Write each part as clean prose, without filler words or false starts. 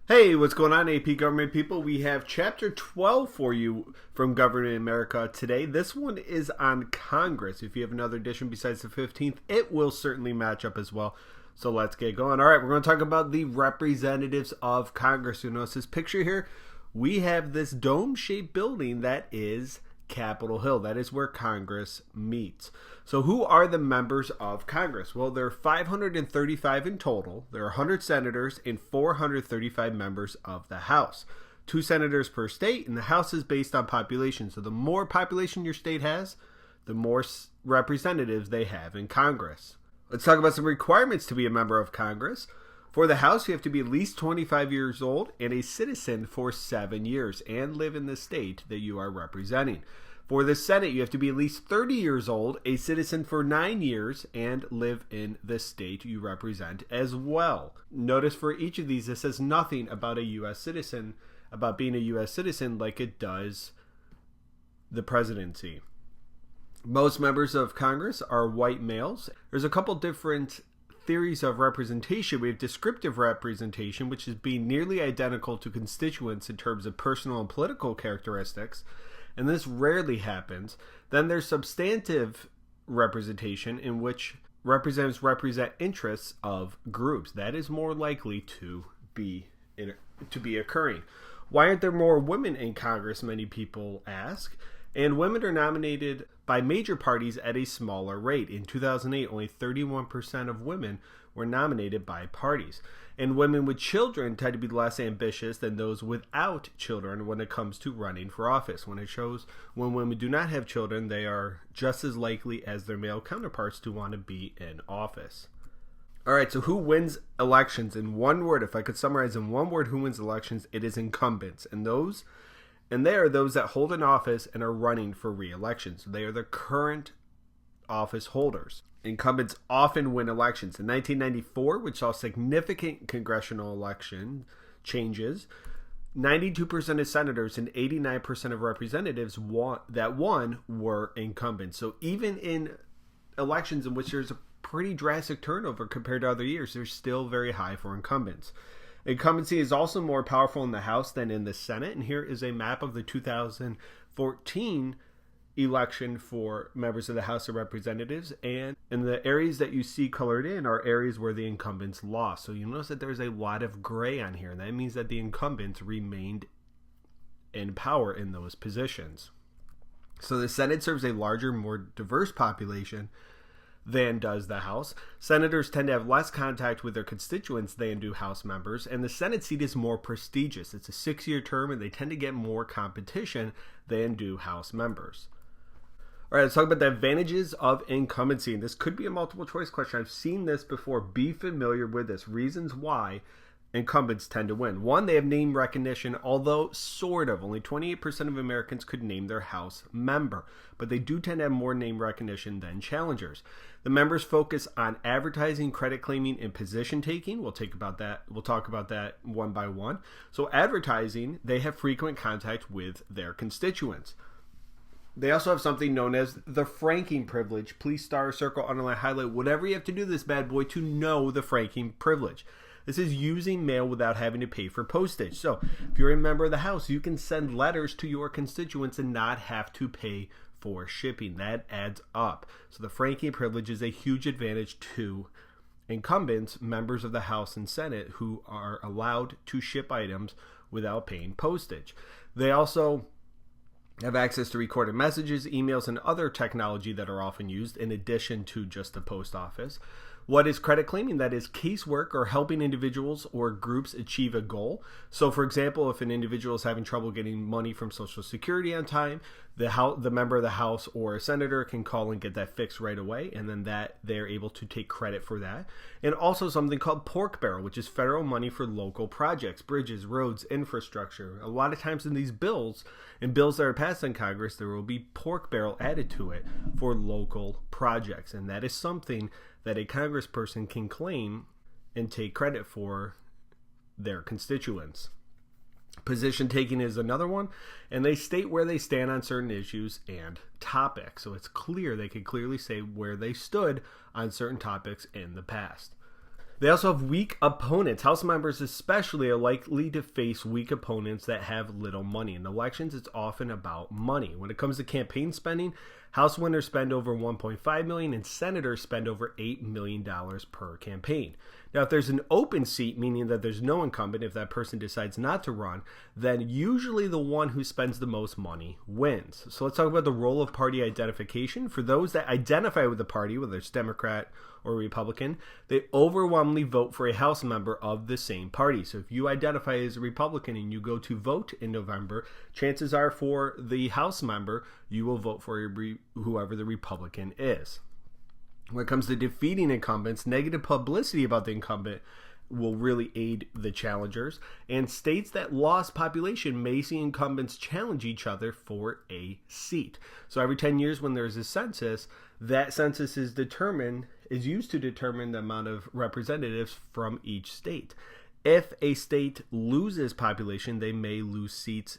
Hey, what's going on, AP Government people? We have Chapter 12 for you from Government America today. This one is on Congress. If you have another edition besides the 15th, it will certainly match up as well. So let's get going. All right, we're going to talk about the representatives of Congress. You notice this picture here? We have this dome-shaped building that is Capitol Hill. That is where Congress meets. So who are the members of Congress? Well, there are 535 in total. There are 100 senators and 435 members of the House. 2 senators per state, and the House is based on population. So the more population your state has, the more representatives they have in Congress. Let's talk about some requirements to be a member of Congress. For the House, you have to be at least 25 years old and a citizen for 7 years and live in the state that you are representing. For the Senate, you have to be at least 30 years old, a citizen for 9 years, and live in the state you represent as well. Notice for each of these, this says nothing about a U.S. citizen, about being a U.S. citizen like it does the presidency. Most members of Congress are white males. There's a couple different theories of representation. We have descriptive representation, which is being nearly identical to constituents in terms of personal and political characteristics, and this rarely happens. Then there's substantive representation, in which representatives represent interests of groups. That is more likely to be occurring. Why aren't there more women in Congress, many people ask? And women are nominated by major parties at a smaller rate. In 2008, only 31% of women were nominated by parties. And women with children tend to be less ambitious than those without children when it comes to running for office. When women do not have children, they are just as likely as their male counterparts to want to be in office. All right, so who wins elections? In one word, if I could summarize in one word who wins elections, it is incumbents. And they are those that hold an office and are running for re-election. So they are the current office holders. Incumbents often win elections. In 1994, which saw significant congressional election changes, 92% of senators and 89% of representatives that won were incumbents. So even in elections in which there's a pretty drastic turnover compared to other years, they're still very high for incumbents. Incumbency is also more powerful in the House than in the Senate, and here is a map of the 2014 election for members of the House of Representatives, and the areas that you see colored in are areas where the incumbents lost. So you notice that there's a lot of gray on here, and that means that the incumbents remained in power in those positions. So the Senate serves a larger, more diverse population than does the House. Senators tend to have less contact with their constituents than do House members, and the Senate seat is more prestigious. It's a 6-year term, and they tend to get more competition than do House members. All right, let's talk about the advantages of incumbency, and this could be a multiple choice question. I've seen this before. Be familiar with this. Reasons why incumbents tend to win. 1, they have name recognition, although sort of. Only 28% of Americans could name their House member, but they do tend to have more name recognition than challengers. The members focus on advertising, credit claiming, and position taking. We'll talk about that one by one. So advertising, they have frequent contact with their constituents. They also have something known as the franking privilege. Please star, circle, underline, highlight, whatever you have to do this bad boy to know the franking privilege. This is using mail without having to pay for postage. So if you're a member of the House, you can send letters to your constituents and not have to pay for shipping. That adds up. So the franking privilege is a huge advantage to incumbents, members of the House and Senate, who are allowed to ship items without paying postage. They also have access to recorded messages, emails, and other technology that are often used in addition to just the post office. What is credit claiming? That is casework or helping individuals or groups achieve a goal. So, for example, if an individual is having trouble getting money from Social Security on time, the member of the House or a senator can call and get that fixed right away, and then that they're able to take credit for that. And also something called pork barrel, which is federal money for local projects, bridges, roads, infrastructure. A lot of times in these bills that are passed in Congress, there will be pork barrel added to it for local projects, and that is something that a congressperson can claim and take credit for their constituents. Position taking is another one, and they state where they stand on certain issues and topics. So it's clear, they can clearly say where they stood on certain topics in the past. They also have weak opponents. House members especially are likely to face weak opponents that have little money. In elections, it's often about money. When it comes to campaign spending, House winners spend over $1.5 million and senators spend over $8 million per campaign. Now, if there's an open seat, meaning that there's no incumbent, if that person decides not to run, then usually the one who spends the most money wins. So let's talk about the role of party identification. For those that identify with the party, whether it's Democrat or Republican, they overwhelmingly vote for a House member of the same party. So if you identify as a Republican and you go to vote in November, chances are for the House member, you will vote for whoever the Republican is. When it comes to defeating incumbents, negative publicity about the incumbent will really aid the challengers, and states that lost population may see incumbents challenge each other for a seat. So every 10 years when there's a census, that census is used to determine the amount of representatives from each state. If a state loses population, they may lose seats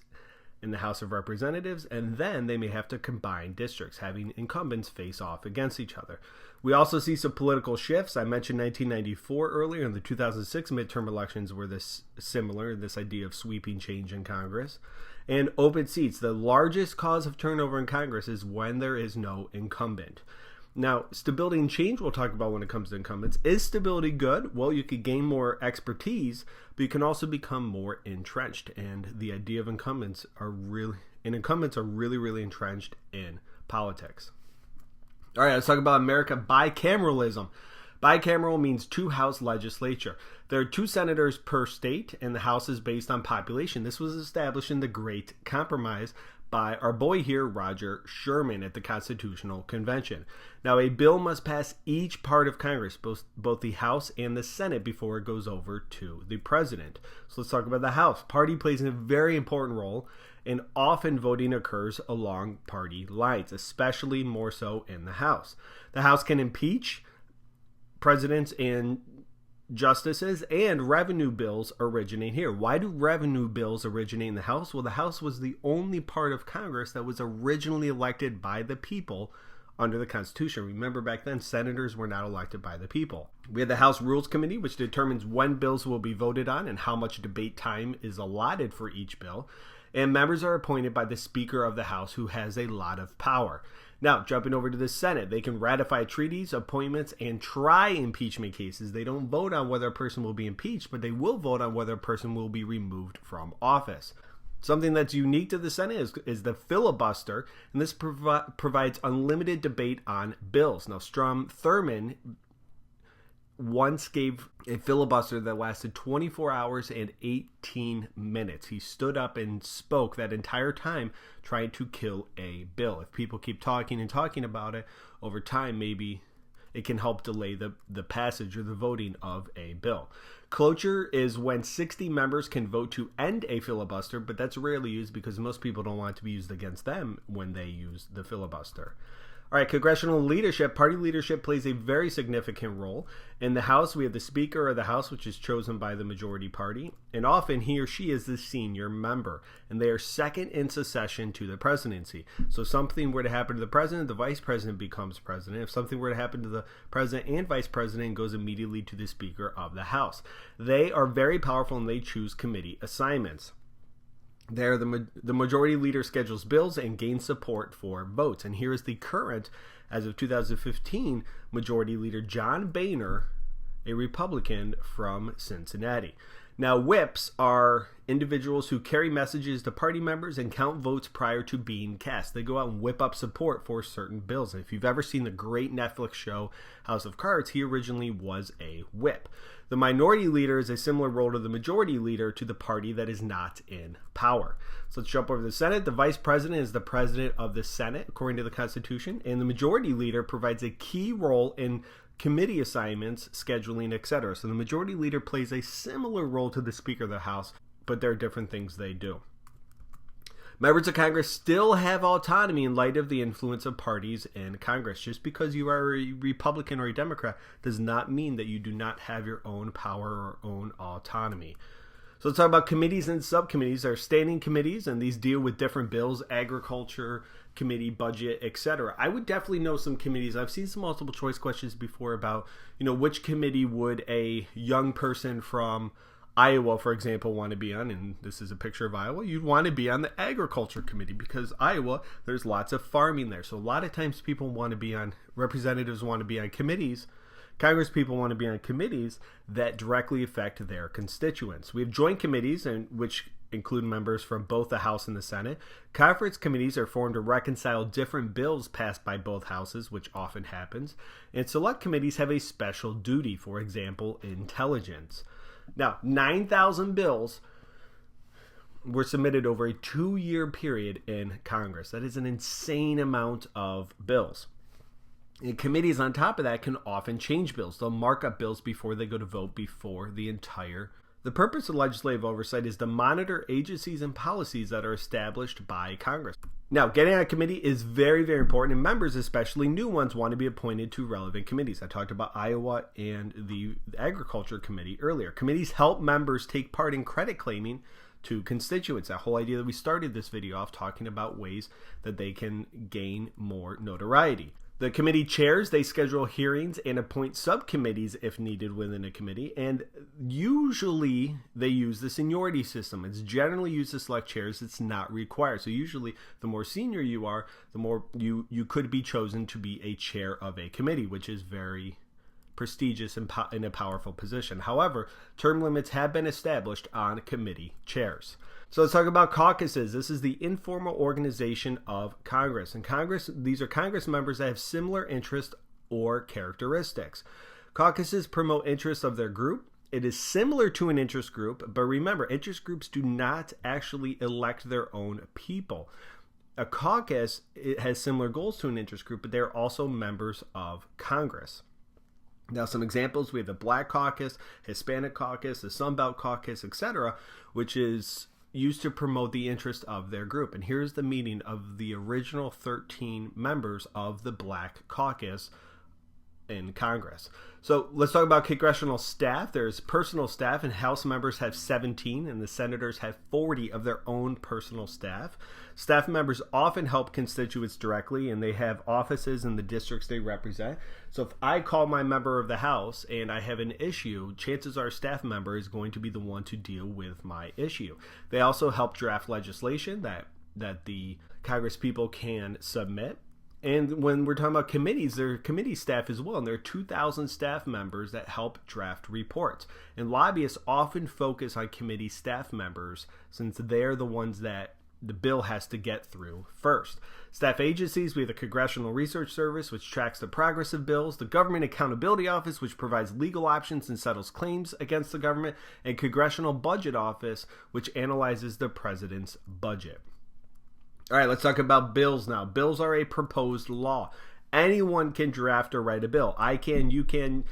in the House of Representatives, and then they may have to combine districts, having incumbents face off against each other. We also see some political shifts. I mentioned 1994 earlier, and the 2006 midterm elections were this idea of sweeping change in Congress. And open seats. The largest cause of turnover in Congress is when there is no incumbent. Now, stability and change we'll talk about when it comes to incumbents. Is stability good? Well, you could gain more expertise, but you can also become more entrenched. And the idea of incumbents are really entrenched in politics. All right, let's talk about America bicameralism. Bicameral means two-house legislature. There are 2 senators per state, and the House is based on population. This was established in the Great Compromise by our boy here, Roger Sherman, at the Constitutional Convention. Now, a bill must pass each part of Congress, both the House and the Senate, before it goes over to the President. So let's talk about the House. Party plays a very important role, and often voting occurs along party lines, especially more so in the House. The House can impeach presidents and justices, and revenue bills originate here. Why do revenue bills originate in the House? Well, the House was the only part of Congress that was originally elected by the people under the Constitution. Remember, back then, senators were not elected by the people. We had the House Rules Committee, which determines when bills will be voted on and how much debate time is allotted for each bill. And members are appointed by the Speaker of the House, who has a lot of power. Now, jumping over to the Senate, they can ratify treaties, appointments, and try impeachment cases. They don't vote on whether a person will be impeached, but they will vote on whether a person will be removed from office. Something that's unique to the Senate is the filibuster, and this provides unlimited debate on bills. Now, Strom Thurmond once gave a filibuster that lasted 24 hours and 18 minutes. He stood up and spoke that entire time trying to kill a bill. If people keep talking and talking about it over time, maybe it can help delay the passage or the voting of a bill. Cloture is when 60 members can vote to end a filibuster, but that's rarely used because most people don't want it to be used against them when they use the filibuster. All right, congressional leadership. Party leadership plays a very significant role. In the House, we have the Speaker of the House, which is chosen by the majority party, and often he or she is the senior member, and they are second in succession to the presidency. So if something were to happen to the president, the vice president becomes president. If something were to happen to the president and vice president, it goes immediately to the Speaker of the House. They are very powerful, and they choose committee assignments. There, the majority leader schedules bills and gains support for votes. And here is the current, as of 2015, majority leader John Boehner, a Republican from Cincinnati. Now, whips are individuals who carry messages to party members and count votes prior to being cast. They go out and whip up support for certain bills. And if you've ever seen the great Netflix show House of Cards, he originally was a whip. The minority leader is a similar role to the majority leader to the party that is not in power. So let's jump over to the Senate. The vice president is the president of the Senate, according to the Constitution, and the majority leader provides a key role in committee assignments, scheduling, etc. So the majority leader plays a similar role to the Speaker of the House, but there are different things they do. Members of Congress still have autonomy in light of the influence of parties in Congress. Just because you are a Republican or a Democrat does not mean that you do not have your own power or own autonomy. So So let's talk about committees and subcommittees. There are standing committees, and these deal with different bills, agriculture committee, budget, etc. I would definitely know some committees. I've seen some multiple choice questions before about, which committee would a young person from Iowa, for example, want to be on, and this is a picture of Iowa. You'd want to be on the agriculture committee because Iowa, there's lots of farming there. So a lot of times representatives want to be on committees. Congress people want to be on committees that directly affect their constituents. We have joint committees, which include members from both the House and the Senate. Conference committees are formed to reconcile different bills passed by both houses, which often happens. And select committees have a special duty, for example, intelligence. Now, 9,000 bills were submitted over a 2-year period in Congress. That is an insane amount of bills. And committees on top of that can often change bills. They'll mark up bills before they go to vote before The purpose of legislative oversight is to monitor agencies and policies that are established by Congress. Now, getting on a committee is very, very important, and members, especially new ones, want to be appointed to relevant committees. I talked about Iowa and the Agriculture Committee earlier. Committees help members take part in credit claiming to constituents. That whole idea that we started this video off talking about ways that they can gain more notoriety. The committee chairs, they schedule hearings and appoint subcommittees if needed within a committee, and usually they use the seniority system. It's generally used to select chairs. It's not required. So usually the more senior you are, the more you could be chosen to be a chair of a committee, which is very prestigious and in a powerful position. However, term limits have been established on committee chairs. So let's talk about caucuses. This is the informal organization of Congress. And these are Congress members that have similar interests or characteristics. Caucuses promote interests of their group. It is similar to an interest group, but remember, interest groups do not actually elect their own people. A caucus, it has similar goals to an interest group, but they're also members of Congress. Now, some examples, we have the Black Caucus, Hispanic Caucus, the Sun Belt Caucus, etc., which is used to promote the interest of their group. And here's the meeting of the original 13 members of the Black Caucus in Congress. So let's talk about congressional staff. There's personal staff, and House members have 17, and the senators have 40 of their own personal staff. Staff members often help constituents directly, and they have offices in the districts they represent. So if I call my member of the House and I have an issue, chances are a staff member is going to be the one to deal with my issue. They also help draft legislation that the Congress people can submit. And when we're talking about committees, there are committee staff as well, and there are 2,000 staff members that help draft reports. And lobbyists often focus on committee staff members since they're the ones that the bill has to get through first. Staff agencies, we have the Congressional Research Service, which tracks the progress of bills, the Government Accountability Office, which provides legal options and settles claims against the government, and Congressional Budget Office, which analyzes the president's budget. All right, let's talk about bills now. Bills are a proposed law. Anyone can draft or write a bill. I can, you can,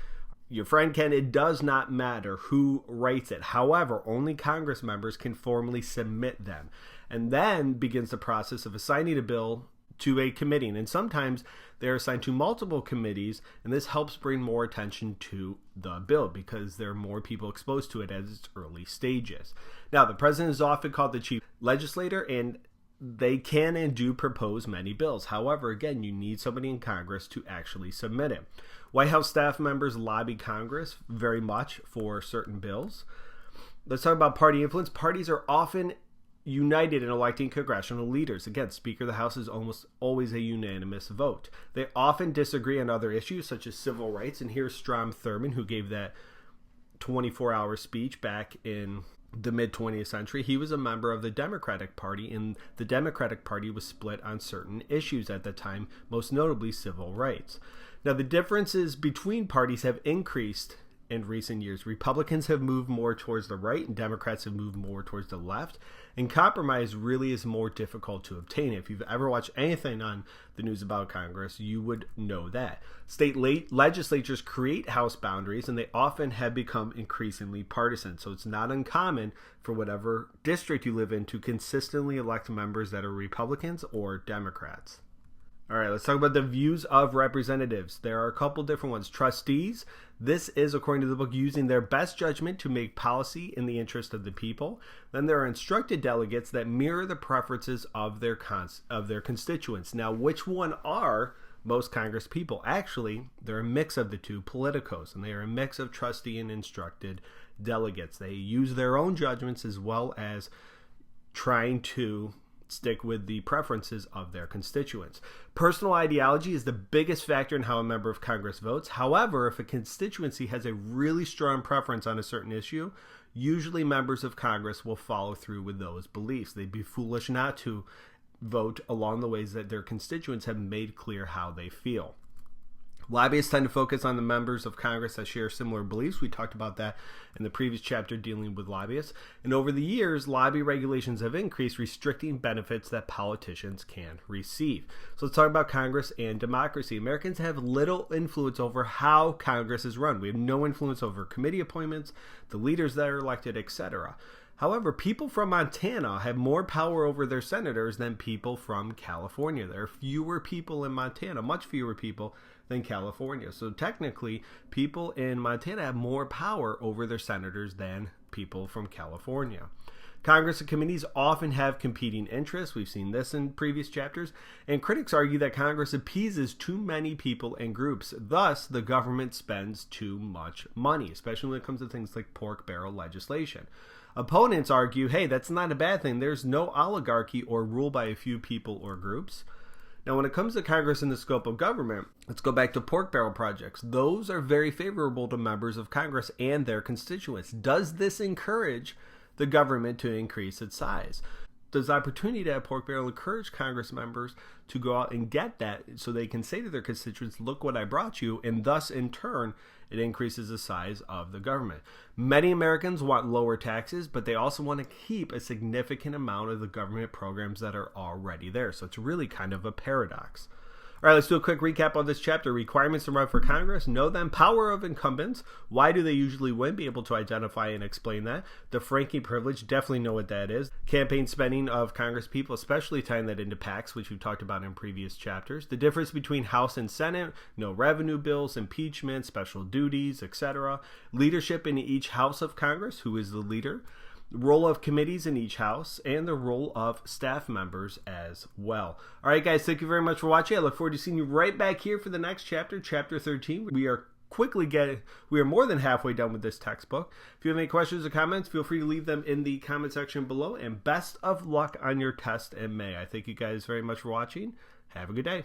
your friend can. It does not matter who writes it. However, only Congress members can formally submit them. And then begins the process of assigning a bill to a committee. And sometimes they're assigned to multiple committees, and this helps bring more attention to the bill because there are more people exposed to it at its early stages. Now, the president is often called the chief legislator, and they can and do propose many bills. However, again, you need somebody in Congress to actually submit it. White House staff members lobby Congress very much for certain bills. Let's talk about party influence. Parties are often united in electing congressional leaders. Again, Speaker of the House is almost always a unanimous vote. They often disagree on other issues such as civil rights. And here's Strom Thurmond, who gave that 24-hour speech back in the mid-20th century. He was a member of the Democratic Party, and the Democratic Party was split on certain issues at the time, most notably civil rights. Now, the differences between parties have increased in recent years. Republicans have moved more towards the right, and Democrats have moved more towards the left. And compromise really is more difficult to obtain. If you've ever watched anything on the news about Congress, you would know that. State legislatures create House boundaries, and they often have become increasingly partisan. So it's not uncommon for whatever district you live in to consistently elect members that are Republicans or Democrats. All right, let's talk about the views of representatives. There are a couple different ones. Trustees, this is, according to the book, using their best judgment to make policy in the interest of the people. Then there are instructed delegates that mirror the preferences of their constituents. Now, which one are most Congress people? Actually, they're a mix of the two, politicos, and they are a mix of trustee and instructed delegates. They use their own judgments as well as trying to stick with the preferences of their constituents. Personal ideology is the biggest factor in how a member of Congress votes. However, if a constituency has a really strong preference on a certain issue, usually members of Congress will follow through with those beliefs. They'd be foolish not to vote along the ways that their constituents have made clear how they feel. Lobbyists tend to focus on the members of Congress that share similar beliefs. We talked about that in the previous chapter dealing with lobbyists. And over the years, lobby regulations have increased, restricting benefits that politicians can receive. So let's talk about Congress and democracy. Americans have little influence over how Congress is run. We have no influence over committee appointments, the leaders that are elected, etc. However, people from Montana have more power over their senators than people from California. There are fewer people in Montana, much fewer people than California. So technically, people in Montana have more power over their senators than people from California. Congress and committees often have competing interests. We've seen this in previous chapters. And critics argue that Congress appeases too many people and groups. Thus, the government spends too much money, especially when it comes to things like pork barrel legislation. Opponents argue, hey, that's not a bad thing. There's no oligarchy or rule by a few people or groups. Now, when it comes to Congress and the scope of government, let's go back to pork barrel projects. Those are very favorable to members of Congress and their constituents. Does this encourage the government to increase its size? Does the opportunity to have pork barrel encourage Congress members to go out and get that so they can say to their constituents, look what I brought you, and thus, in turn, it increases the size of the government. Many Americans want lower taxes, but they also want to keep a significant amount of the government programs that are already there. So it's really kind of a paradox. All right, let's do a quick recap on this chapter. Requirements to run for Congress. Know them. Power of incumbents. Why do they usually win? Be able to identify and explain that. The franking privilege. Definitely know what that is. Campaign spending of Congress people, especially tying that into PACs, which we've talked about in previous chapters. The difference between House and Senate. No revenue bills, impeachment, special duties, etc. Leadership in each House of Congress. Who is the leader? Role of committees in each house, and the role of staff members as well. All right, guys, thank you very much for watching. I look forward to seeing you right back here for the next chapter, chapter 13. We are more than halfway done with this textbook. If you have any questions or comments, feel free to leave them in the comment section below, and best of luck on your test in May. I thank you guys very much for watching. Have a good day.